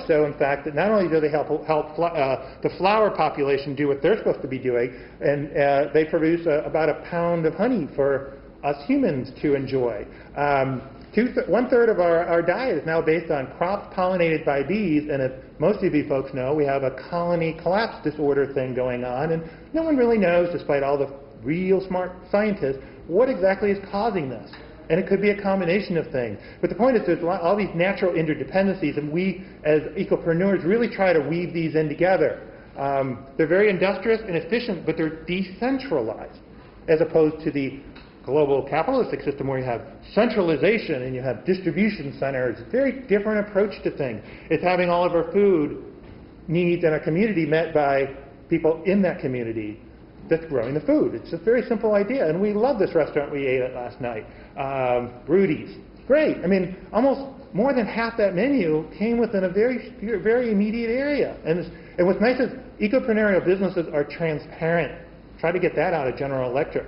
so, in fact, that not only do they help the flower population do what they're supposed to be doing, and they produce about a pound of honey for us humans to enjoy. 1/3 of our diet is now based on crops pollinated by bees, and as most of you folks know, we have a colony collapse disorder thing going on, and no one really knows, despite all the real smart scientists, what exactly is causing this. And it could be a combination of things. But the point is there's all these natural interdependencies, and we, as ecopreneurs, really try to weave these in together. They're very industrious and efficient, but they're decentralized, as opposed to the global capitalistic system where you have centralization and you have distribution centers. Very different approach to things. It's having all of our food needs in our community met by people in that community that's growing the food. It's a very simple idea, and we love this restaurant we ate at last night, Rudy's. Great. I mean, almost more than half that menu came within a very immediate area. And what's nice is ecopreneurial businesses are transparent. Try to get that out of General Electric.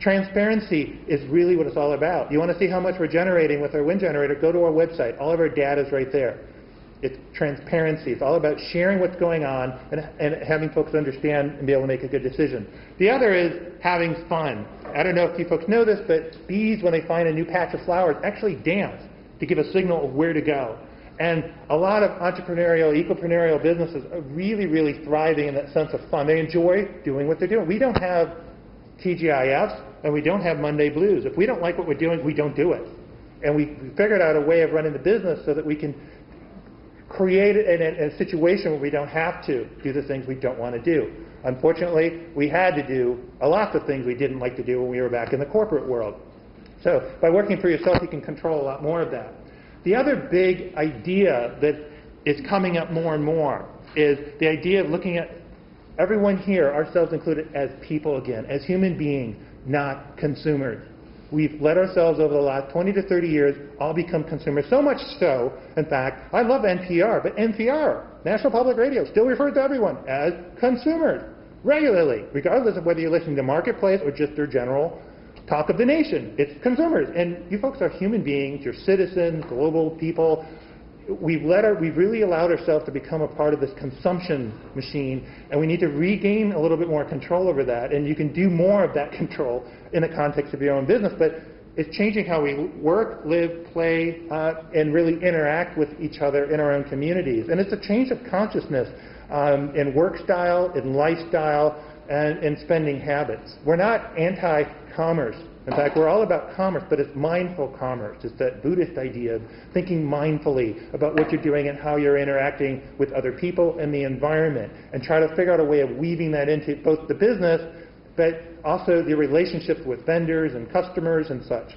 Transparency is really what it's all about. You want to see how much we're generating with our wind generator, go to our website. All of our data is right there. It's transparency. It's all about sharing what's going on and having folks understand and be able to make a good decision. The other is having fun. I don't know if you folks know this, but bees, when they find a new patch of flowers, actually dance to give a signal of where to go. And a lot of entrepreneurial, ecopreneurial businesses are really, really thriving in that sense of fun. They enjoy doing what they're doing. We don't have TGIFs and we don't have Monday blues. If we don't like what we're doing, we don't do it. And we figured out a way of running the business so that we can create it in a situation where we don't have to do the things we don't want to do. Unfortunately, we had to do a lot of things we didn't like to do when we were back in the corporate world. So by working for yourself, you can control a lot more of that. The other big idea that is coming up more and more is the idea of looking at everyone here, ourselves included, as people again, as human beings, not consumers. We've let ourselves over the last 20 to 30 years all become consumers. So much so, in fact, I love NPR, but NPR, National Public Radio, still refers to everyone as consumers regularly, regardless of whether you're listening to Marketplace or just their general talk of the nation. It's consumers. And you folks are human beings, you're citizens, global people. We've really allowed ourselves to become a part of this consumption machine, and we need to regain a little bit more control over that. And you can do more of that control in the context of your own business, but it's changing how we work, live, play, and really interact with each other in our own communities. And it's a change of consciousness in work style, in lifestyle, and in spending habits. We're not anti-commerce. In fact, we're all about commerce, but it's mindful commerce. It's that Buddhist idea of thinking mindfully about what you're doing and how you're interacting with other people and the environment, and try to figure out a way of weaving that into both the business, but also the relationships with vendors and customers and such.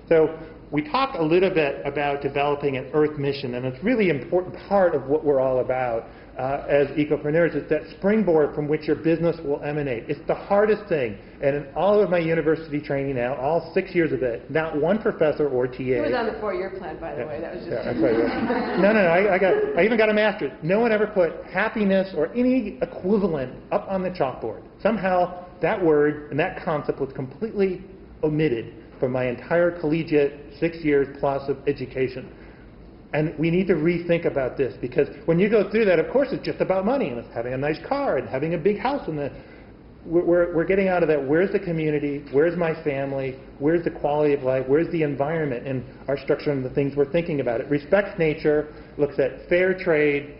So we talked a little bit about developing an Earth mission, and it's a really important part of what we're all about as ecopreneurs. It's that springboard from which your business will emanate. It's the hardest thing, and in all of my university training now, all 6 years of it, not one professor or TA. It was on the 4-year plan, by the way. That was just. Yeah, no. I even got a master's. No one ever put happiness or any equivalent up on the chalkboard. Somehow that word and that concept was completely omitted from my entire collegiate 6 years plus of education. And we need to rethink about this, because when you go through that, of course, it's just about money, and it's having a nice car and having a big house. And we're getting out of that. Where's the community? Where's my family? Where's the quality of life? Where's the environment in our structure and the things we're thinking about? It respects nature, looks at fair trade,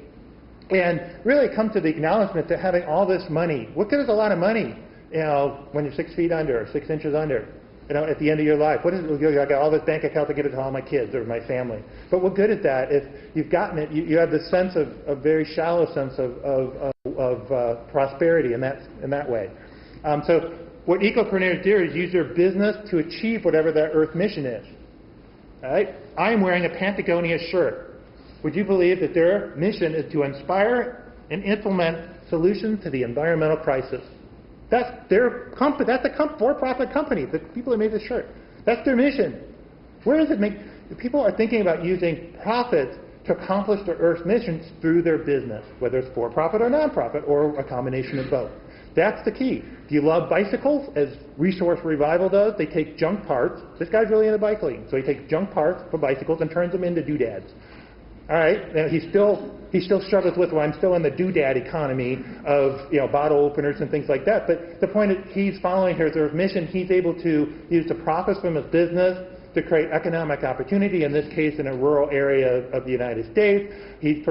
and really comes to the acknowledgement that having all this money, what good is a lot of money, when you're 6 feet under or 6 inches under? At the end of your life, what is it? I got all this bank account to give it to all my kids or my family. But what good is that if you've gotten it? You have this sense of a very shallow sense of prosperity in that way. So what ecopreneurs do is use their business to achieve whatever that Earth mission is. All right? I am wearing a Patagonia shirt. Would you believe that their mission is to inspire and implement solutions to the environmental crisis? That's their company. That's a for-profit company. The people who made this shirt. That's their mission. Where does it make? People are thinking about using profits to accomplish their Earth missions through their business, whether it's for-profit or non-profit or a combination of both. That's the key. Do you love bicycles, as Resource Revival does? They take junk parts. This guy's really into bicycling, so he takes junk parts for bicycles and turns them into doodads. All right, now he still struggles with, well, I'm still in the doodad economy of, you know, bottle openers and things like that. But the point is, he's following his mission. He's able to use the profits from his business to create economic opportunity, in this case in a rural area of the United States. He's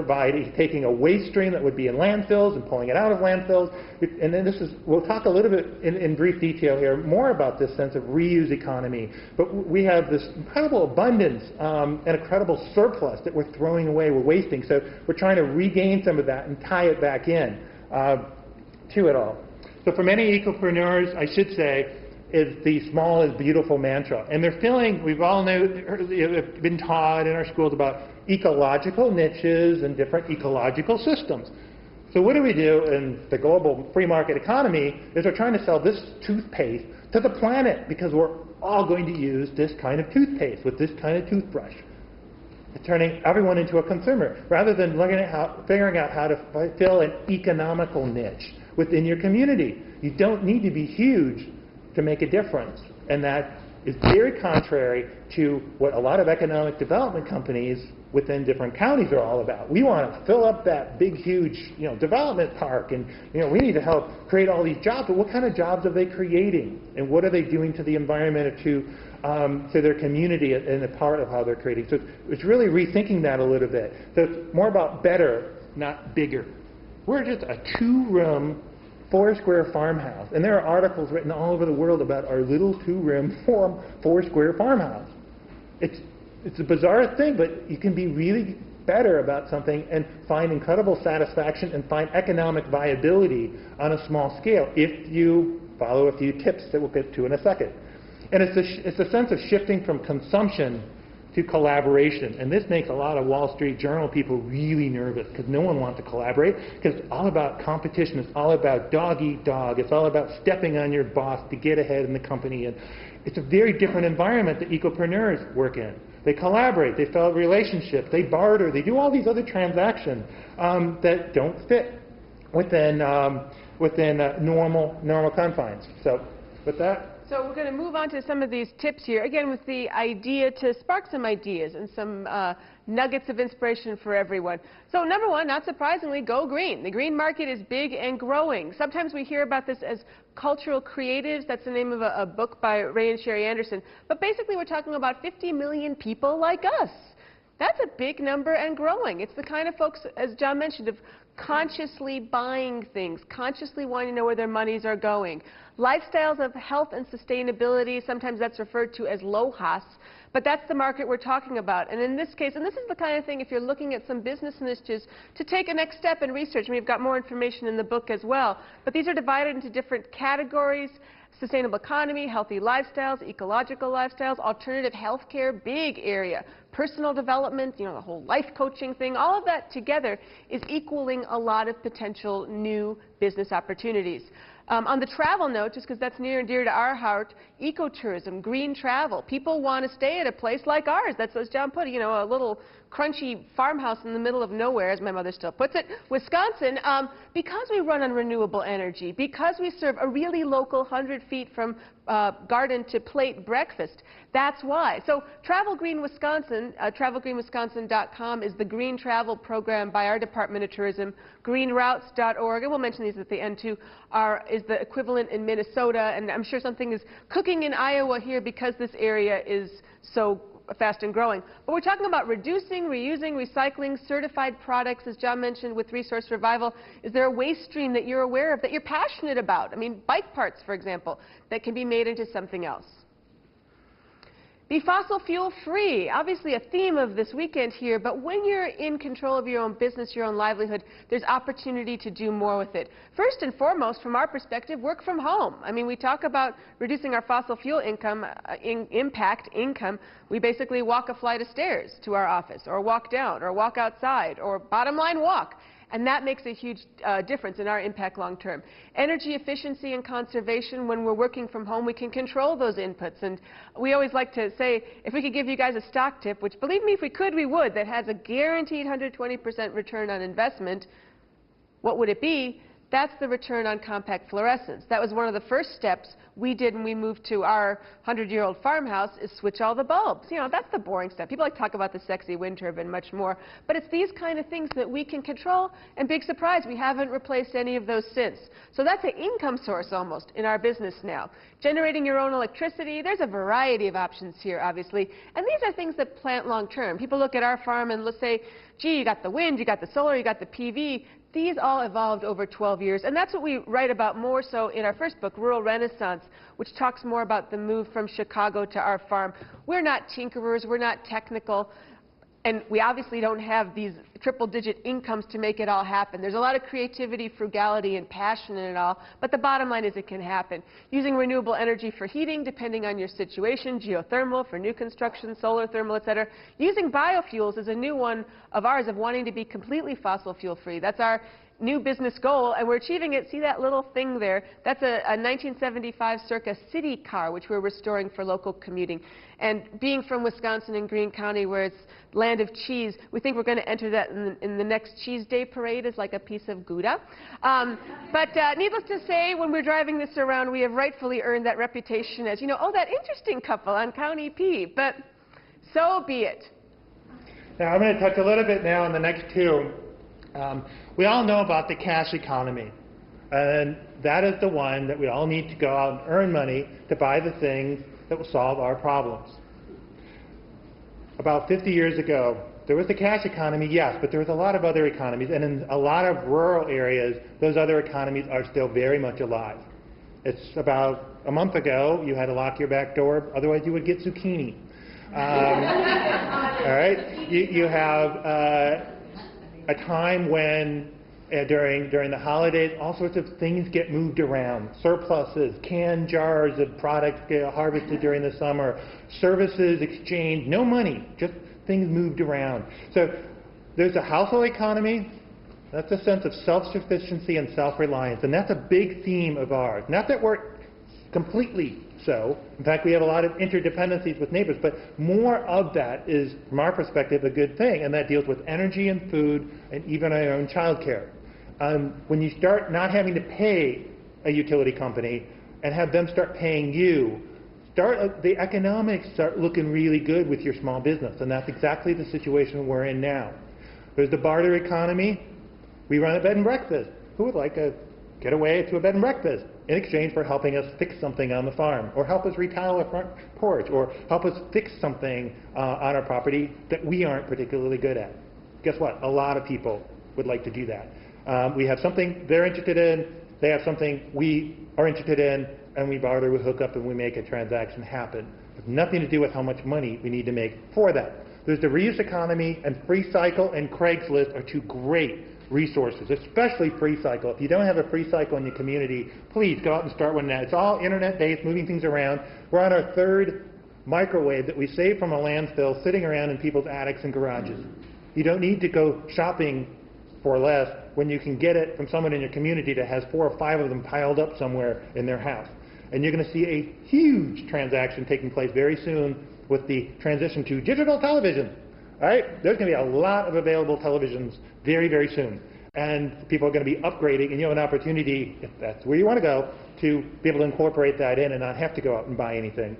taking a waste stream that would be in landfills and pulling it out of landfills. And then we'll talk a little bit in brief detail here more about this sense of reuse economy. But we have this incredible abundance and incredible surplus that we're throwing away, we're wasting. So we're trying to regain some of that and tie it back in to it all. So for many ecopreneurs, I should say, is the small is beautiful mantra. And they're feeling, we've all been taught in our schools about ecological niches and different ecological systems. So what do we do in the global free market economy is we're trying to sell this toothpaste to the planet because we're all going to use this kind of toothpaste with this kind of toothbrush. It's turning everyone into a consumer rather than figuring out how to fill an economical niche within your community. You don't need to be huge to make a difference. And that is very contrary to what a lot of economic development companies within different counties are all about. We want to fill up that big, huge, you know, development park, and, you know, we need to help create all these jobs. But what kind of jobs are they creating, and what are they doing to the environment or to their community and a part of how they're creating? So it's really rethinking that a little bit. So it's more about better, not bigger. We're just a 2-room, 4-square farmhouse. And there are articles written all over the world about our little 2-room, 4-square farmhouse. It's a bizarre thing, but you can be really better about something and find incredible satisfaction and find economic viability on a small scale if you follow a few tips that we'll get to in a second. And it's a sense of shifting from consumption to collaboration. And this makes a lot of Wall Street Journal people really nervous because no one wants to collaborate because it's all about competition. It's all about dog eat dog. It's all about stepping on your boss to get ahead in the company. And it's a very different environment that ecopreneurs work in. They collaborate. They develop relationships. They barter. They do all these other transactions that don't fit within normal confines. So with that. So we're going to move on to some of these tips here, again with the idea to spark some ideas and some nuggets of inspiration for everyone. So number one, not surprisingly, go green. The green market is big and growing. Sometimes we hear about this as cultural creatives. That's the name of a book by Ray and Sherry Anderson. But basically we're talking about 50 million people like us. That's a big number and growing. It's the kind of folks, as John mentioned, of consciously buying things, consciously wanting to know where their monies are going. Lifestyles of health and sustainability, sometimes that's referred to as LOHAS, but that's the market we're talking about. And in this case, and this is the kind of thing, if you're looking at some business initiatives, to take a next step in research. And we've got more information in the book as well. But these are divided into different categories: sustainable economy, healthy lifestyles, ecological lifestyles, alternative healthcare, big area, personal development, you know, the whole life coaching thing. All of that together is equaling a lot of potential new business opportunities. On the travel note, just because that's near and dear to our heart, ecotourism, green travel. People want to stay at a place like ours. That's, as John put it, you know, a little crunchy farmhouse in the middle of nowhere, as my mother still puts it, Wisconsin, because we run on renewable energy, because we serve a really local 100 feet from garden to plate breakfast. That's why. So Travel Green Wisconsin, travelgreenwisconsin.com is the green travel program by our Department of Tourism. Greenroutes.org, and we'll mention these at the end too, is the equivalent in Minnesota, and I'm sure something is cooking in Iowa here because this area is so fast and growing. But we're talking about reducing, reusing, recycling, certified products, as John mentioned, with Resource Revival. Is there a waste stream that you're aware of, that you're passionate about? I mean, bike parts, for example, that can be made into something else. Be fossil fuel free. Obviously a theme of this weekend here, but when you're in control of your own business, your own livelihood, there's opportunity to do more with it. First and foremost, from our perspective, work from home. I mean, we talk about reducing our fossil fuel impact income. We basically walk a flight of stairs to our office, or walk down, or walk outside, or bottom line walk. And that makes a huge difference in our impact long term. Energy efficiency and conservation, when we're working from home, we can control those inputs. And we always like to say, if we could give you guys a stock tip, which believe me, if we could, we would, that has a guaranteed 120% return on investment, what would it be? That's the return on compact fluorescence. That was one of the first steps we did when we moved to our 100-year-old farmhouse, is switch all the bulbs. You know, that's the boring stuff. People like to talk about the sexy wind turbine much more, but it's these kind of things that we can control, and big surprise, we haven't replaced any of those since. So that's an income source almost in our business now. Generating your own electricity, there's a variety of options here, obviously, and these are things that plant long term. People look at our farm and let's say, gee, you got the wind, you got the solar, you got the PV. These all evolved over 12 years, and that's what we write about more so in our first book, Rural Renaissance, which talks more about the move from Chicago to our farm. We're not tinkerers, we're not technical, and we obviously don't have these triple-digit incomes to make it all happen. There's a lot of creativity, frugality, and passion in it all, but the bottom line is it can happen. Using renewable energy for heating, depending on your situation, geothermal for new construction, solar thermal, etc. Using biofuels is a new one of ours of wanting to be completely fossil fuel free. That's our new business goal, and we're achieving it. See that little thing there? That's a 1975 circa city car, which we're restoring for local commuting. And being from Wisconsin and Greene County, where it's land of cheese, we think we're going to enter that in the next Cheese Day parade as like a piece of Gouda. But needless to say, when we're driving this around, we have rightfully earned that reputation as, you know, oh, that interesting couple on County P. But so be it. Now, I'm going to touch a little bit now on the next two. We all know about the cash economy, and that is the one that we all need to go out and earn money to buy the things that will solve our problems. About 50 years ago, there was the cash economy, yes, but there was a lot of other economies, and in a lot of rural areas, those other economies are still very much alive. It's about a month ago, you had to lock your back door, otherwise you would get zucchini. All right? You have a time when during the holidays, all sorts of things get moved around. Surpluses, canned jars of products get harvested during the summer, services exchanged, no money, just things moved around. So there's a household economy. That's a sense of self-sufficiency and self-reliance, and that's a big theme of ours. Not that we're completely so. In fact, we have a lot of interdependencies with neighbors, but more of that is, from our perspective, a good thing, and that deals with energy and food and even our own child care. When you start not having to pay a utility company and have them start paying you, the economics start looking really good with your small business, and that's exactly the situation we're in now. There's the barter economy. We run a bed and breakfast. Who would like to get away to a bed and breakfast in exchange for helping us fix something on the farm, or help us retile a front porch, or help us fix something on our property that we aren't particularly good at? Guess what? A lot of people would like to do that. We have something they're interested in, they have something we are interested in, and we barter, we hook up, and we make a transaction happen. It has nothing to do with how much money we need to make for that. There's the reuse economy, and Free Cycle and Craigslist are two great resources, especially Free Cycle. If you don't have a Free Cycle in your community, please go out and start one now. It's all internet-based, moving things around. We're on our third microwave that we saved from a landfill sitting around in people's attics and garages. You don't need to go shopping for less when you can get it from someone in your community that has 4 or 5 of them piled up somewhere in their house. And you're going to see a huge transaction taking place very soon with the transition to digital television. All right? There's going to be a lot of available televisions very, very soon. And people are going to be upgrading, and you have an opportunity, if that's where you want to go, to be able to incorporate that in and not have to go out and buy anything.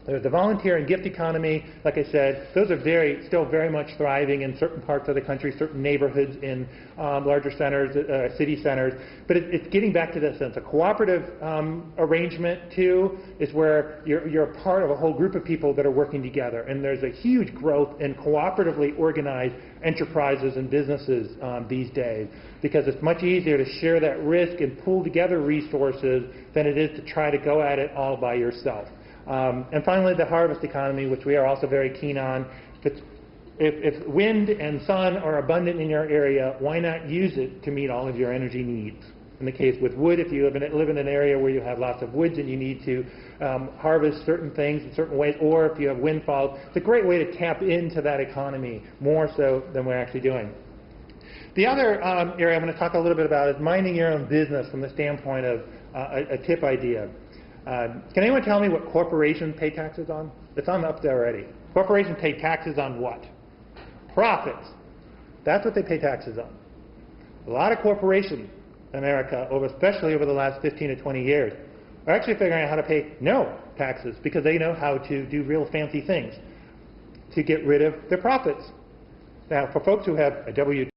There's the volunteer and gift economy. Like I said, those are still very much thriving in certain parts of the country, certain neighborhoods in larger centers, city centers. But it's getting back to that sense. A cooperative arrangement, too, is where you're a part of a whole group of people that are working together. And there's a huge growth in cooperatively organized enterprises and businesses these days, because it's much easier to share that risk and pool together resources than it is to try to go at it all by yourself. And finally, the harvest economy, which we are also very keen on. If wind and sun are abundant in your area, why not use it to meet all of your energy needs? In the case with wood, if you live in an area where you have lots of woods and you need to harvest certain things in certain ways, or if you have windfalls, it's a great way to tap into that economy more so than we're actually doing. The other area I'm going to talk a little bit about is minding your own business from the standpoint of a tip idea. Can anyone tell me what corporations pay taxes on? It's on up there already. Corporations pay taxes on what? Profits. That's what they pay taxes on. A lot of corporations America, especially over the last 15 to 20 years, are actually figuring out how to pay no taxes because they know how to do real fancy things to get rid of their profits. Now, for folks who have a